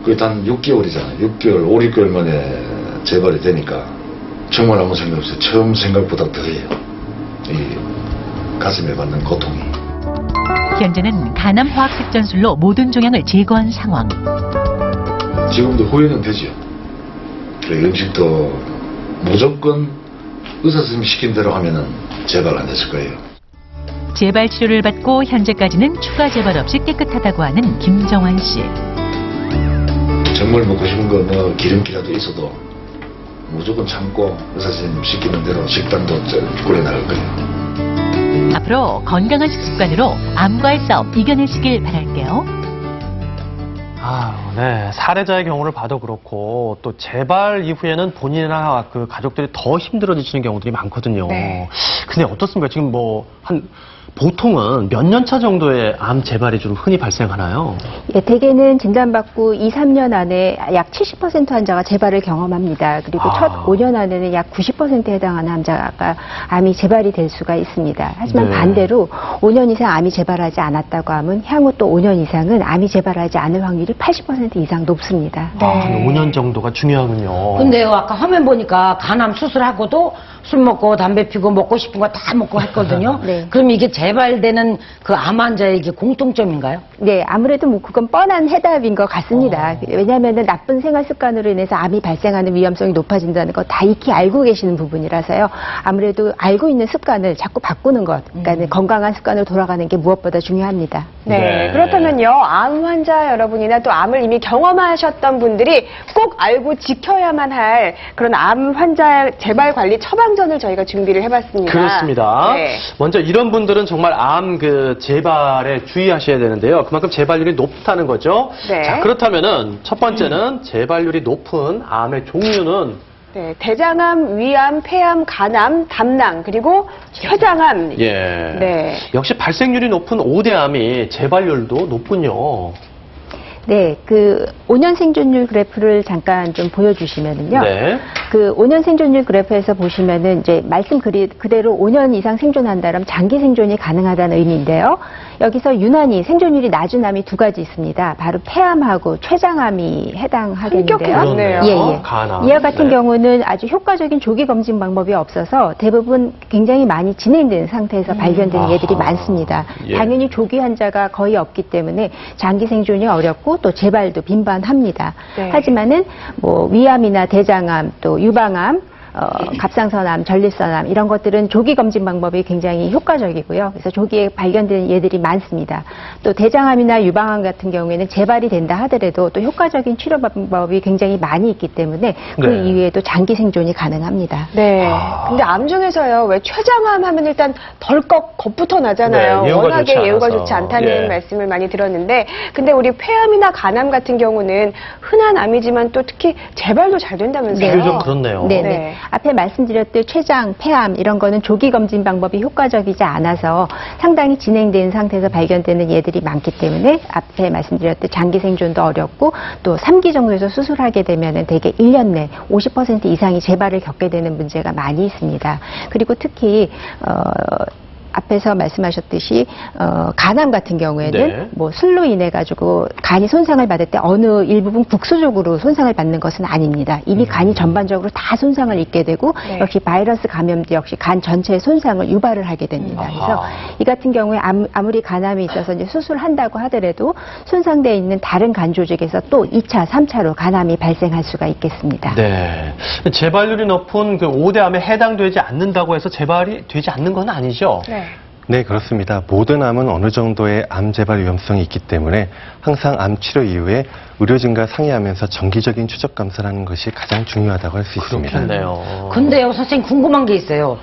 그게 단 6개월이잖아요. 6개월, 5, 6개월 만에 재발이 되니까 정말 아무 생각 없어요. 처음 생각보다 더해요. 이 가슴에 받는 고통이. 현재는 간암 화학색 전술로 모든 종양을 제거한 상황. 지금도 후회는 되죠. 음식도 무조건 의사 선생님이 시킨 대로 하면은 재발 안 됐을 거예요. 재발 치료를 받고 현재까지는 추가 재발 없이 깨끗하다고 하는 김정환 씨. 정말 먹고 싶은 거 뭐 기름기라도 있어도 무조건 참고 의사 선생님 시키는 대로 식단도 꾸려 나갈 거예요. 앞으로 건강한 식습관으로 암과의 싸움 이겨내시길 바랄게요. 네. 사례자의 경우를 봐도 그렇고 또 재발 이후에는 본인이나 그 가족들이 더 힘들어지시는 경우들이 많거든요. 네. 근데 어떻습니까? 지금 보통은 몇 년 차 정도의 암 재발이 주로 흔히 발생하나요? 예, 대개는 진단받고 2, 3년 안에 약 70% 환자가 재발을 경험합니다. 그리고 첫 5년 안에는 약 90%에 해당하는 환자가 암이 재발이 될 수가 있습니다. 하지만 네. 반대로 5년 이상 암이 재발하지 않았다고 하면 향후 또 5년 이상은 암이 재발하지 않을 확률이 80% 이상 높습니다. 한 5년 정도가 중요하군요. 근데요, 아까 화면 보니까 간암 수술하고도 술 먹고 담배 피고 먹고 싶은 거 다 먹고 했거든요. 네. 그럼 이게 재발되는 그 암 환자에게 공통점인가요? 네, 아무래도 뭐 그건 뻔한 해답인 것 같습니다. 왜냐하면 나쁜 생활 습관으로 인해서 암이 발생하는 위험성이 높아진다는 거 다 익히 알고 계시는 부분이라서요. 아무래도 알고 있는 습관을 자꾸 바꾸는 것, 그러니까 건강한 습관으로 돌아가는 게 무엇보다 중요합니다. 네, 그렇다면요, 암 환자 여러분이나 또 암을 이미 경험하셨던 분들이 꼭 알고 지켜야만 할 그런 암 환자 재발 관리 처방전을 저희가 준비를 해봤습니다. 그렇습니다. 네. 먼저 이런 분들은 정말 암 재발에 주의하셔야 되는데요. 그만큼 재발률이 높다는 거죠. 네. 자, 그렇다면은 첫 번째는 재발률이 높은 암의 종류는 네, 대장암, 위암, 폐암, 간암, 담낭, 그리고 췌장암. 예. 네. 역시 발생률이 높은 5대 암이 재발률도 높군요. 네, 그 5년 생존율 그래프를 잠깐 좀 보여주시면은요. 네. 그 5년 생존율 그래프에서 보시면은 이제 말씀 그대로 5년 이상 생존한다면 장기 생존이 가능하다는 의미인데요. 여기서 유난히 생존율이 낮은 암이 두 가지 있습니다. 바로 폐암하고 췌장암이 해당하겠는데요. 그렇네요. 예, 예. 간암. 이와 같은 네. 경우는 아주 효과적인 조기 검진 방법이 없어서 대부분 굉장히 많이 진행된 상태에서 발견되는 예들이 많습니다. 예. 당연히 조기 환자가 거의 없기 때문에 장기 생존이 어렵고 또 재발도 빈번합니다. 네. 하지만은 뭐 위암이나 대장암 또 유방암 갑상선암, 전립선암 이런 것들은 조기 검진 방법이 굉장히 효과적이고요. 그래서 조기에 발견되는 예들이 많습니다. 또 대장암이나 유방암 같은 경우에는 재발이 된다 하더라도 또 효과적인 치료 방법이 굉장히 많이 있기 때문에 그 네. 이후에도 장기 생존이 가능합니다. 네. 근데 암 중에서요, 왜 췌장암 하면 일단 덜컥 겁부터 나잖아요. 네, 예후가 워낙에 좋지 예후가 않아서. 좋지 않다는 예. 말씀을 많이 들었는데, 근데 우리 폐암이나 간암 같은 경우는 흔한 암이지만 또 특히 재발도 잘 된다면서요? 비교적 그렇네요. 네네. 네. 앞에 말씀드렸듯 췌장, 폐암 이런 거는 조기 검진 방법이 효과적이지 않아서 상당히 진행된 상태에서 발견되는 예들이 많기 때문에 앞에 말씀드렸듯 장기 생존도 어렵고 또 3기 정도에서 수술하게 되면은 대개 1년 내 50% 이상이 재발을 겪게 되는 문제가 많이 있습니다. 그리고 특히 앞에서 말씀하셨듯이 간암 같은 경우에는 네. 뭐 술로 인해 가지고 간이 손상을 받을 때 어느 일부분 국소적으로 손상을 받는 것은 아닙니다. 이미 간이 전반적으로 다 손상을 입게 되고 네. 역시 바이러스 감염도 역시 간 전체의 손상을 유발을 하게 됩니다. 그래서 이 같은 경우에 아무리 간암이 있어서 이제 수술한다고 하더라도 손상되어 있는 다른 간 조직에서 또 2차, 3차로 간암이 발생할 수가 있겠습니다. 네. 재발률이 높은 그 5대 암에 해당되지 않는다고 해서 재발이 되지 않는 건 아니죠? 네. 네, 그렇습니다. 모든 암은 어느 정도의 암 재발 위험성이 있기 때문에 항상 암 치료 이후에 의료진과 상의하면서 정기적인 추적 감사를 하는 것이 가장 중요하다고 할 수 있습니다. 그렇겠네요. 근데요, 선생님 궁금한 게 있어요.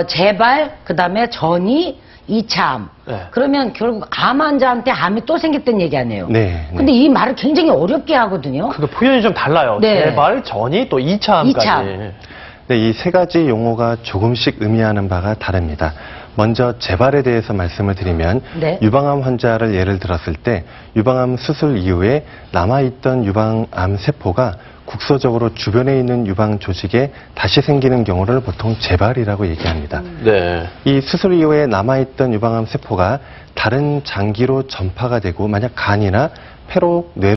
재발, 그 다음에 전이, 2차 암. 네. 그러면 결국 암 환자한테 암이 또 생겼다는 얘기 아니에요? 네. 근데 이 말을 굉장히 어렵게 하거든요. 그 표현이 좀 달라요. 네. 재발, 전이 또 2차 암까지. 2차. 네, 이 세 가지 용어가 조금씩 의미하는 바가 다릅니다. 먼저 재발에 대해서 말씀을 드리면 네. 유방암 환자를 예를 들었을 때 유방암 수술 이후에 남아있던 유방암 세포가 국소적으로 주변에 있는 유방 조직에 다시 생기는 경우를 보통 재발이라고 얘기합니다. 네. 이 수술 이후에 남아있던 유방암 세포가 다른 장기로 전파가 되고 만약 간이나 폐로 뇌